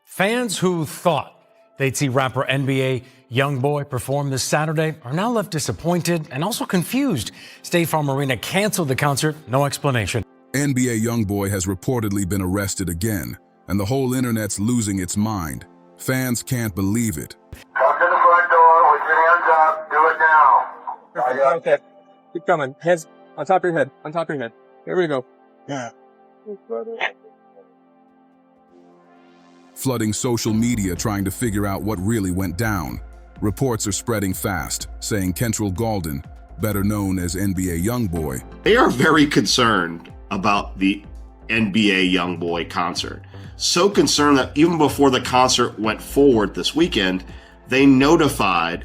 Fans who thought they'd see rapper NBA YoungBoy perform this Saturday are now left disappointed and also confused. State Farm Arena canceled the concert, no explanation. NBA YoungBoy has reportedly been arrested again, and the whole internet's losing its mind. Fans can't believe it. Come to the front door with your hands up. Do it now. Okay. Keep coming. Hands on top of your head. On top of your head. Here we go. Yeah. Flooding social media trying to figure out what really went down. Reports are spreading fast, saying Kentrell Gaulden, better known as NBA YoungBoy, they are very concerned about the NBA YoungBoy concert. So concerned that even before the concert went forward this weekend, they notified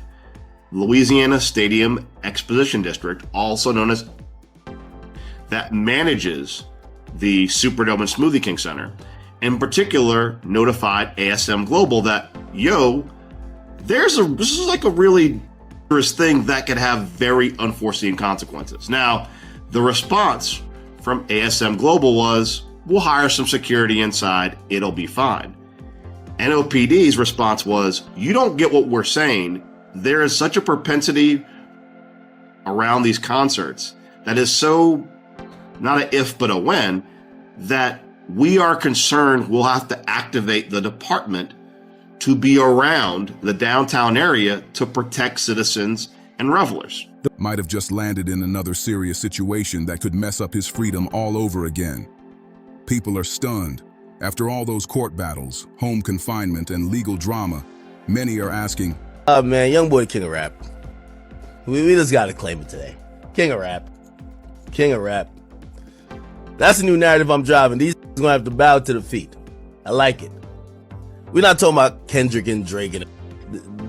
Louisiana Stadium Exposition District, also known as that manages the Superdome and Smoothie King Center, in particular notified ASM Global that, this is like a really dangerous thing that could have very unforeseen consequences. Now, the response from ASM Global was, we'll hire some security inside, it'll be fine. NOPD's response was, you don't get what we're saying. There is such a propensity around these concerts that is so, not an if but a when, that we are concerned we'll have to activate the department to be around the downtown area to protect citizens and revelers. Might have just landed in another serious situation that could mess up his freedom all over again. People are stunned. After all those court battles, home confinement, and legal drama, many are asking, man, YoungBoy king of rap. We just gotta claim it today. King of rap. King of rap. That's a new narrative I'm driving. These gonna have to bow to the feet. I like it. We're not talking about Kendrick and Drake, and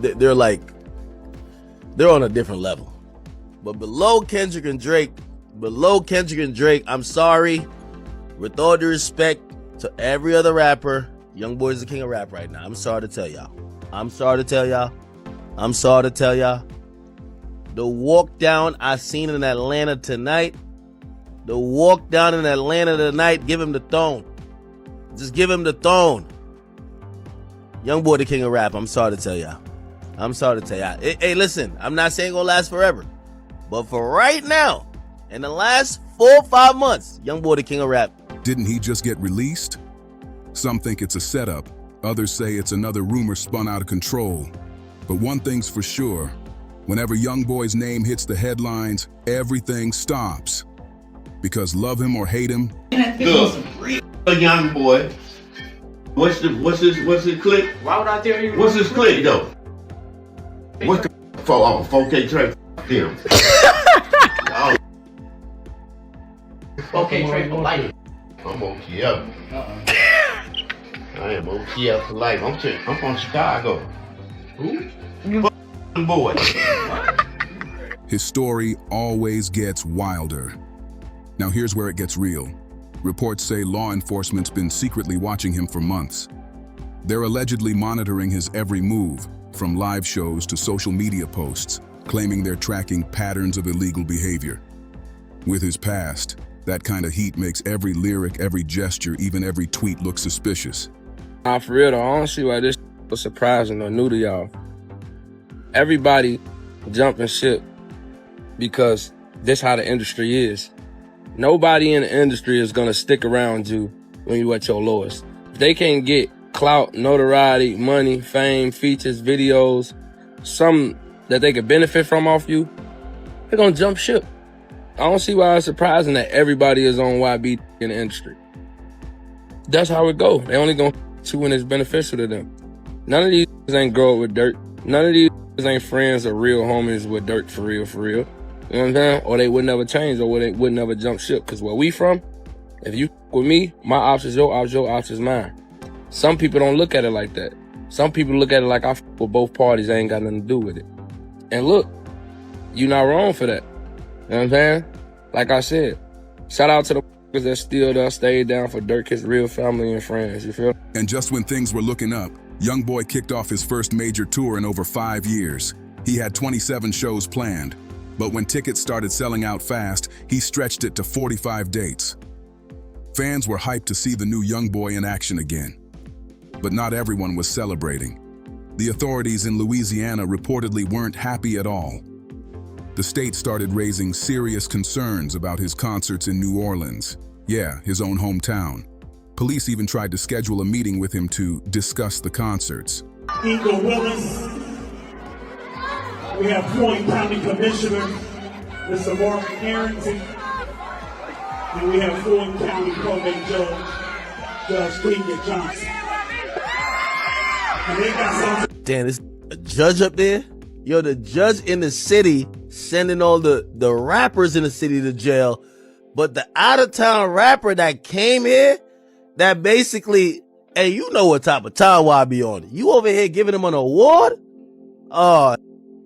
they're on a different level. But below Kendrick and Drake, I'm sorry. With all due respect to every other rapper, YoungBoy is the king of rap right now. I'm sorry to tell y'all. The walk down I seen in Atlanta tonight, give him the throne. Just give him the throne. YoungBoy the king of rap. I'm sorry to tell y'all. Hey, listen, I'm not saying it's gonna last forever. But for right now, in the last 4 or 5 months, YoungBoy the king of rap. didn't he just get released? Some think it's a setup. Others say it's another rumor spun out of control. But one thing's for sure. Whenever YoungBoy's name hits the headlines, everything stops. Because love him or hate him, Look, a young boy. What's his click? Why would I tell you? What's his click though? What's the 4K track? Them. Oh, Okay, Trey for life. I'm OKF. I am OKF for life. I'm from Chicago. Who? Boy. his story always gets wilder. Now here's where it gets real. Reports say law enforcement's been secretly watching him for months. They're allegedly monitoring his every move, from live shows to social media posts, claiming they're tracking patterns of illegal behavior. With his past, that kind of heat makes every lyric, every gesture, even every tweet look suspicious. Nah, for real though, I don't see why this was surprising or new to y'all. Everybody jumping ship because this how the industry is. Nobody in the industry is gonna stick around you when you at your lowest. If they can't get clout, notoriety, money, fame, features, videos, something that they could benefit from off you, they're gonna jump ship. I don't see why it's surprising that everybody is on YB in the industry. That's how it go. They only gonna to when it's beneficial to them. None of these ain't grow up with dirt. None of these ain't friends or real homies with dirt for real, for real. You know what I'm saying? Or they would never change, or they would never jump ship. Cause where we from, if you with me, my ops is your ops is mine. Some people don't look at it like that. Some people look at it like I with both parties, I ain't got nothing to do with it. And look, you not wrong for that. You know what I'm saying? Like I said, shout out to the that still there, stayed down for Dirk, his real family and friends, you feel? And just when things were looking up, YoungBoy kicked off his first major tour in over 5 years. He had 27 shows planned, but when tickets started selling out fast, he stretched it to 45 dates. Fans were hyped to see the new YoungBoy in action again. But not everyone was celebrating. The authorities in Louisiana reportedly weren't happy at all. The state started raising serious concerns about his concerts in New Orleans. Yeah, his own hometown. Police even tried to schedule a meeting with him to discuss the concerts. Eagle Willis. We have Floyd County Commissioner, Mr. Mark Harrington. And we have Floyd County Probate Judge, Judge Cleveland Johnson. And they got some. Damn, there's a judge up there? Yo, the judge in the city sending all the rappers in the city to jail. But the out-of-town rapper that came here, that basically, hey, you know what type of time I be on. You over here giving him an award? Oh,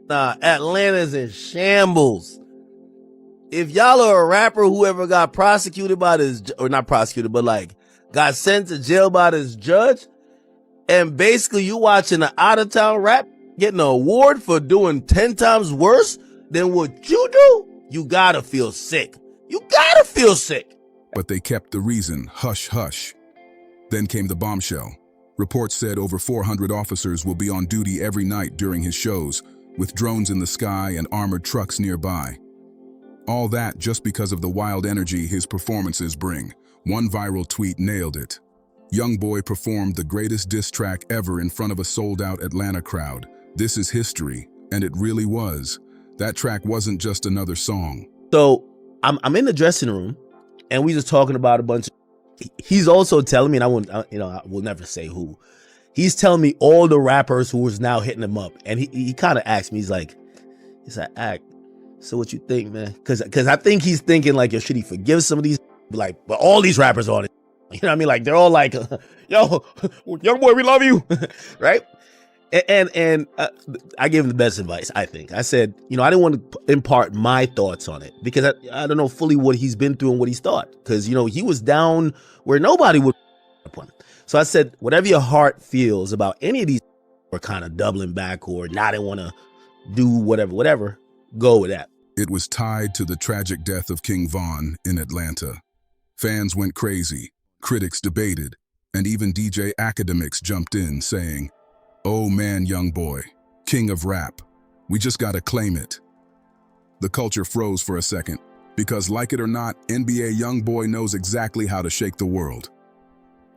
nah, Atlanta's in shambles. If y'all are a rapper who ever got prosecuted by this, or not prosecuted, but like got sent to jail by this judge, and basically you watching an out-of-town rap getting an award for doing 10 times worse than what you do, you gotta feel sick. You gotta feel sick. But they kept the reason hush hush. Then came the bombshell. Reports said over 400 officers will be on duty every night during his shows, with drones in the sky and armored trucks nearby. All that just because of the wild energy his performances bring. One viral tweet nailed it. YoungBoy performed the greatest diss track ever in front of a sold-out Atlanta crowd. This is history, and it really was. That track wasn't just another song. So I'm in the dressing room, and we just talking about a bunch of. He's also telling me, and I will never say who. He's telling me all the rappers who was now hitting him up, and he kind of asked me, he's like, "Act. So what you think, man?" Because I think he's thinking like, yo, should he forgive some of these? Like, but all these rappers on it, you know what I mean? Like they're all like, "Yo, YoungBoy, we love you," right? And I gave him the best advice, I think. I said, I didn't want to impart my thoughts on it because I don't know fully what he's been through and what he's thought. Because, he was down where nobody would upon him. So I said, whatever your heart feels about any of these or kind of doubling back or not, I want to do whatever, go with that. It was tied to the tragic death of King Von in Atlanta. Fans went crazy, critics debated, and even DJ academics jumped in saying, "Oh man, YoungBoy, king of rap. We just gotta claim it." The culture froze for a second, because like it or not, NBA YoungBoy knows exactly how to shake the world.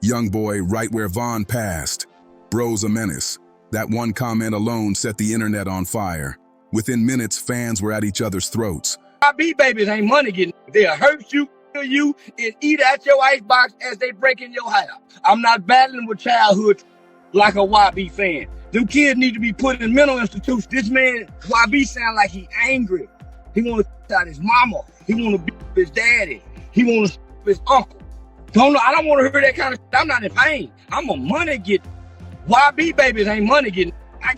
YoungBoy right where Von passed. Bro's a menace. That one comment alone set the internet on fire. Within minutes, fans were at each other's throats. YB babies ain't money getting. They'll hurt you, kill you, and eat out your icebox as they break in your house. I'm not battling with childhood like a YB fan. Them kids need to be put in mental institutions. This man, YB, sound like he angry. He want to out his mama. He want to beat his daddy. He want to his uncle. I don't want to hear that kind of shit. I'm not in pain. I'm a money get. YB babies ain't money getting. I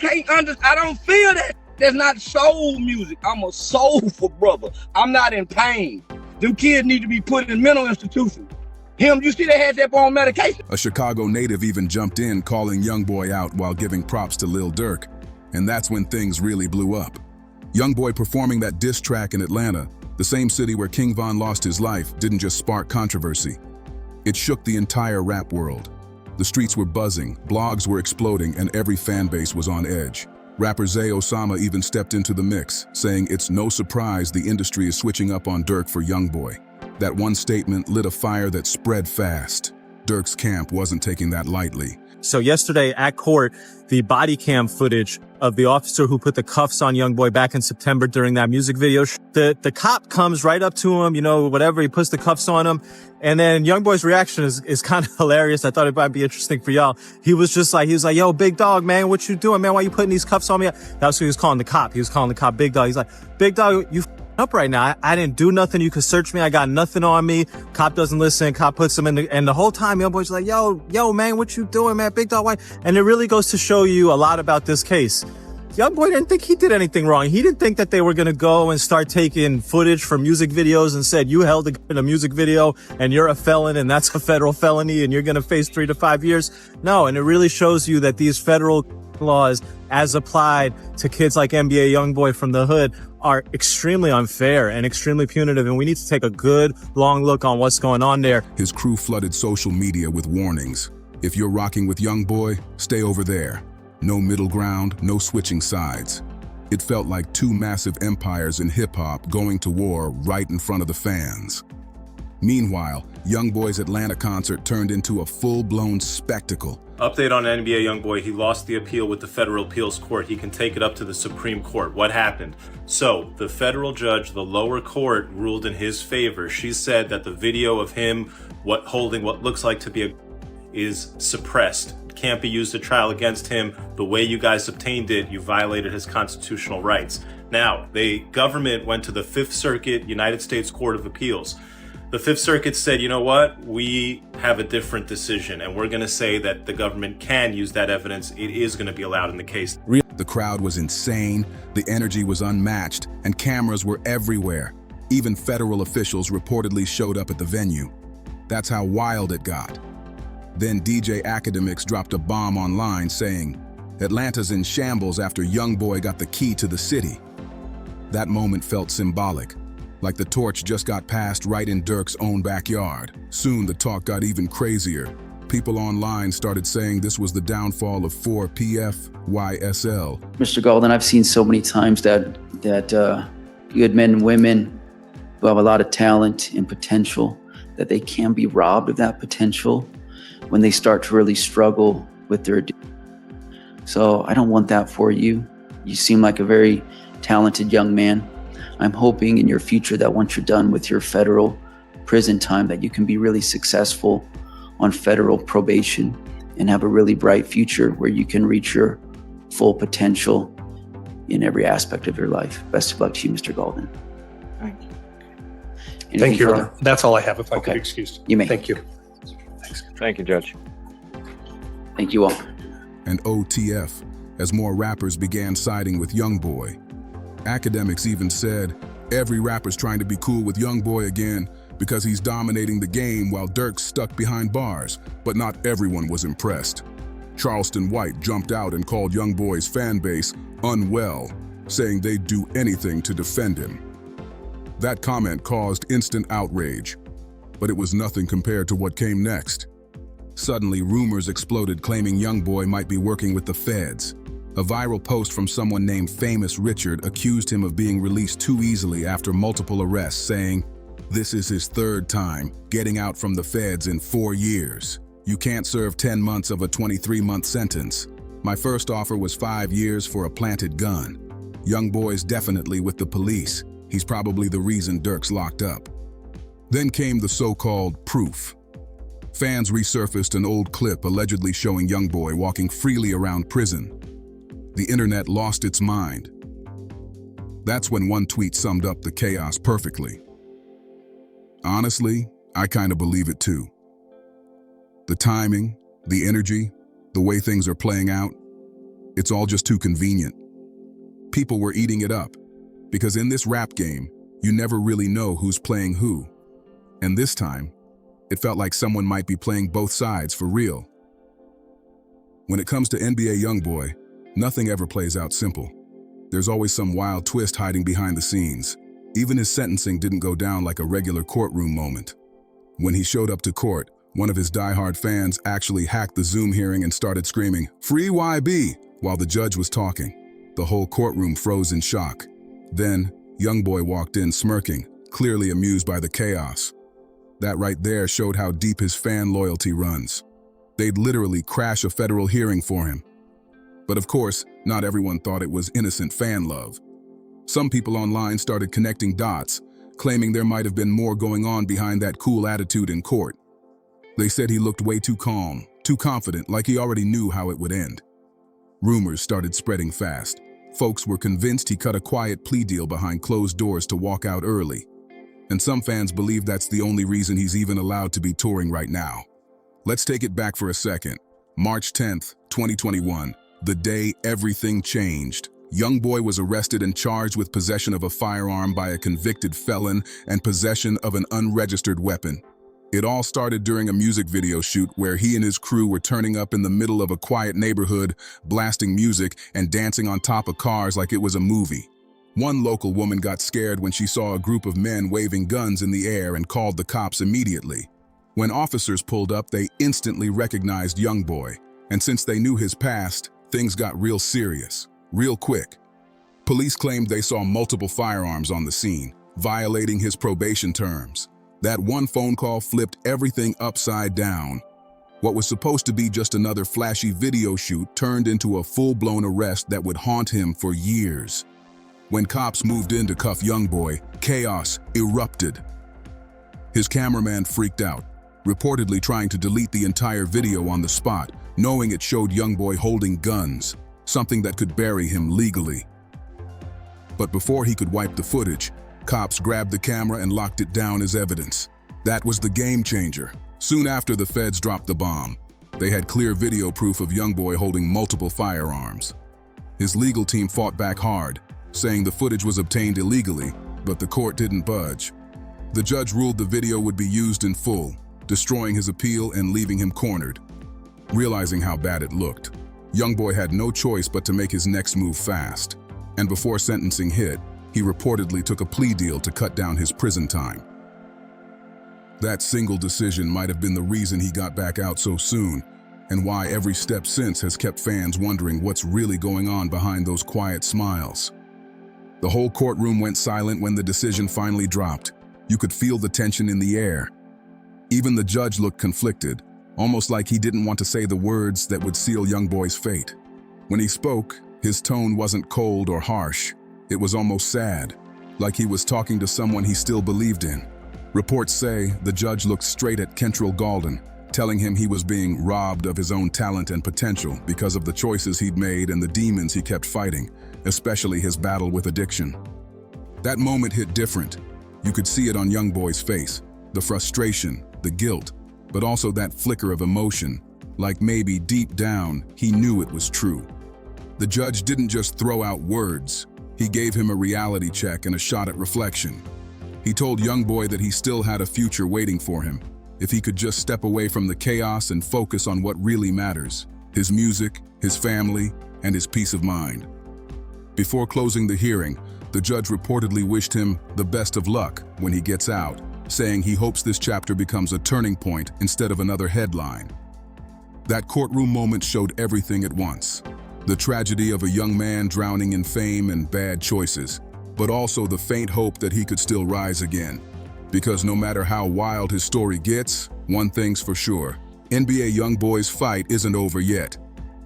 don't feel that. That's not soul music. I'm a soulful brother. I'm not in pain. Them kids need to be put in mental institutions. You see they had that on medication. A Chicago native even jumped in, calling YoungBoy out while giving props to Lil Durk. And that's when things really blew up. YoungBoy performing that diss track in Atlanta, the same city where King Von lost his life, didn't just spark controversy. It shook the entire rap world. The streets were buzzing, blogs were exploding, and every fan base was on edge. Rapper Zay Osama even stepped into the mix, saying it's no surprise the industry is switching up on Durk for YoungBoy. That one statement lit a fire that spread fast. Durk's camp wasn't taking that lightly. So yesterday at court, the body cam footage of the officer who put the cuffs on YoungBoy back in September during that music video, the cop comes right up to him, whatever, he puts the cuffs on him. And then YoungBoy's reaction is kind of hilarious. I thought it might be interesting for y'all. He was like, "Yo, big dog, man, what you doing, man? Why you putting these cuffs on me?" That's what he was calling the cop. He was calling the cop big dog. He's like, "Big dog, you up right now. I didn't do nothing. You could search me. I got nothing on me." Cop doesn't listen. Cop puts him in and the whole time YoungBoy's like, yo, man, what you doing, man? Big dog, why? And it really goes to show you a lot about this case. YoungBoy didn't think he did anything wrong. He didn't think that they were going to go and start taking footage from music videos and said, "You held a gun in a music video and you're a felon and that's a federal felony and you're going to face 3 to 5 years. No, and it really shows you that these federal laws, as applied to kids like NBA YoungBoy from the hood, are extremely unfair and extremely punitive, and we need to take a good, long look on what's going on there. His crew flooded social media with warnings. If you're rocking with YoungBoy, stay over there. No middle ground, no switching sides. It felt like two massive empires in hip-hop going to war right in front of the fans. Meanwhile, YoungBoy's Atlanta concert turned into a full-blown spectacle. Update on NBA YoungBoy, he lost the appeal with the federal appeals court. He can take it up to the Supreme Court. What happened? So, the federal judge, the lower court, ruled in his favor. She said that the video of him holding what looks like to be is suppressed. Can't be used at trial against him. The way you guys obtained it, you violated his constitutional rights. Now, the government went to the Fifth Circuit United States Court of Appeals. The Fifth Circuit said, you know what, we have a different decision, and we're going to say that the government can use that evidence. It is going to be allowed in the case. The crowd was insane, the energy was unmatched, and cameras were everywhere. Even federal officials reportedly showed up at the venue. That's how wild it got. Then DJ Academics dropped a bomb online saying, Atlanta's in shambles after YoungBoy got the key to the city. That moment felt symbolic, like the torch just got passed right in Dirk's own backyard. Soon the talk got even crazier. People online started saying this was the downfall of 4PF-YSL. Mr. Golden, I've seen so many times that good men and women who have a lot of talent and potential, that they can be robbed of that potential when they start to really struggle with their addiction. So I don't want that for you. You seem like a very talented young man. I'm hoping in your future that once you're done with your federal prison time, that you can be really successful on federal probation and have a really bright future where you can reach your full potential in every aspect of your life. Best of luck to you, Mr. Golden. Thank you. Anything Thank you, Your further? Honor. That's all I have, if I Okay. could be excused. You may. Thank you. Thank you, Judge. Thank you all. And OTF, as more rappers began siding with YoungBoy. Academics even said, every rapper's trying to be cool with YoungBoy again because he's dominating the game while Dirk's stuck behind bars, but not everyone was impressed. Charleston White jumped out and called YoungBoy's fan base unwell, saying they'd do anything to defend him. That comment caused instant outrage, but it was nothing compared to what came next. Suddenly, rumors exploded claiming YoungBoy might be working with the feds. A viral post from someone named Famous Richard accused him of being released too easily after multiple arrests, saying, "This is his third time getting out from the feds in 4 years. You can't serve 10 months of a 23-month sentence. My first offer was 5 years for a planted gun. YoungBoy's definitely with the police. He's probably the reason Dirk's locked up." Then came the so-called proof. Fans resurfaced an old clip allegedly showing YoungBoy walking freely around prison. The internet lost its mind. That's when one tweet summed up the chaos perfectly. Honestly, I kind of believe it too. The timing, the energy, the way things are playing out, it's all just too convenient. People were eating it up, because in this rap game, you never really know who's playing who. And this time, it felt like someone might be playing both sides for real. When it comes to NBA YoungBoy, nothing ever plays out simple. There's always some wild twist hiding behind the scenes. Even his sentencing didn't go down like a regular courtroom moment. When he showed up to court, one of his diehard fans actually hacked the Zoom hearing and started screaming, "Free YB!" while the judge was talking. The whole courtroom froze in shock. Then, YoungBoy walked in smirking, clearly amused by the chaos. That right there showed how deep his fan loyalty runs. They'd literally crash a federal hearing for him. But of course, not everyone thought it was innocent fan love. Some people online started connecting dots, claiming there might have been more going on behind that cool attitude in court. They said he looked way too calm, too confident, like he already knew how it would end. Rumors started spreading fast. Folks were convinced he cut a quiet plea deal behind closed doors to walk out early. And some fans believe that's the only reason he's even allowed to be touring right now. Let's take it back for a second. March 10th, 2021, the day everything changed. YoungBoy was arrested and charged with possession of a firearm by a convicted felon and possession of an unregistered weapon. It all started during a music video shoot where he and his crew were turning up in the middle of a quiet neighborhood, blasting music and dancing on top of cars like it was a movie. One local woman got scared when she saw a group of men waving guns in the air and called the cops immediately. When officers pulled up, they instantly recognized YoungBoy, and since they knew his past, things got real serious, real quick. Police claimed they saw multiple firearms on the scene, violating his probation terms. That one phone call flipped everything upside down. What was supposed to be just another flashy video shoot turned into a full-blown arrest that would haunt him for years. When cops moved in to cuff YoungBoy, chaos erupted. His cameraman freaked out, reportedly trying to delete the entire video on the spot, knowing it showed YoungBoy holding guns, something that could bury him legally. But before he could wipe the footage, cops grabbed the camera and locked it down as evidence. That was the game changer. Soon after the feds dropped the bomb, they had clear video proof of YoungBoy holding multiple firearms. His legal team fought back hard, saying the footage was obtained illegally, but the court didn't budge. The judge ruled the video would be used in full, destroying his appeal and leaving him cornered. Realizing how bad it looked, YoungBoy had no choice but to make his next move fast. And before sentencing hit, he reportedly took a plea deal to cut down his prison time. That single decision might have been the reason he got back out so soon, and why every step since has kept fans wondering what's really going on behind those quiet smiles. The whole courtroom went silent when the decision finally dropped. You could feel the tension in the air. Even the judge looked conflicted, almost like he didn't want to say the words that would seal YoungBoy's fate. When he spoke, his tone wasn't cold or harsh. It was almost sad, like he was talking to someone he still believed in. Reports say the judge looked straight at Kentrell Gaulden, telling him he was being robbed of his own talent and potential because of the choices he'd made and the demons he kept fighting, especially his battle with addiction. That moment hit different. You could see it on YoungBoy's face, the frustration, the guilt, but also that flicker of emotion, like maybe deep down he knew it was true. The judge didn't just throw out words, he gave him a reality check and a shot at reflection. He told YoungBoy that he still had a future waiting for him, if he could just step away from the chaos and focus on what really matters, his music, his family, and his peace of mind. Before closing the hearing, the judge reportedly wished him the best of luck when he gets out, saying he hopes this chapter becomes a turning point instead of another headline. That courtroom moment showed everything at once. The tragedy of a young man drowning in fame and bad choices, but also the faint hope that he could still rise again. Because no matter how wild his story gets, one thing's for sure, NBA YoungBoy's fight isn't over yet.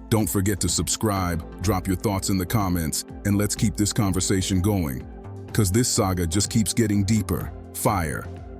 Don't forget to subscribe, drop your thoughts in the comments, and let's keep this conversation going. 'Cause this saga just keeps getting deeper. Fire.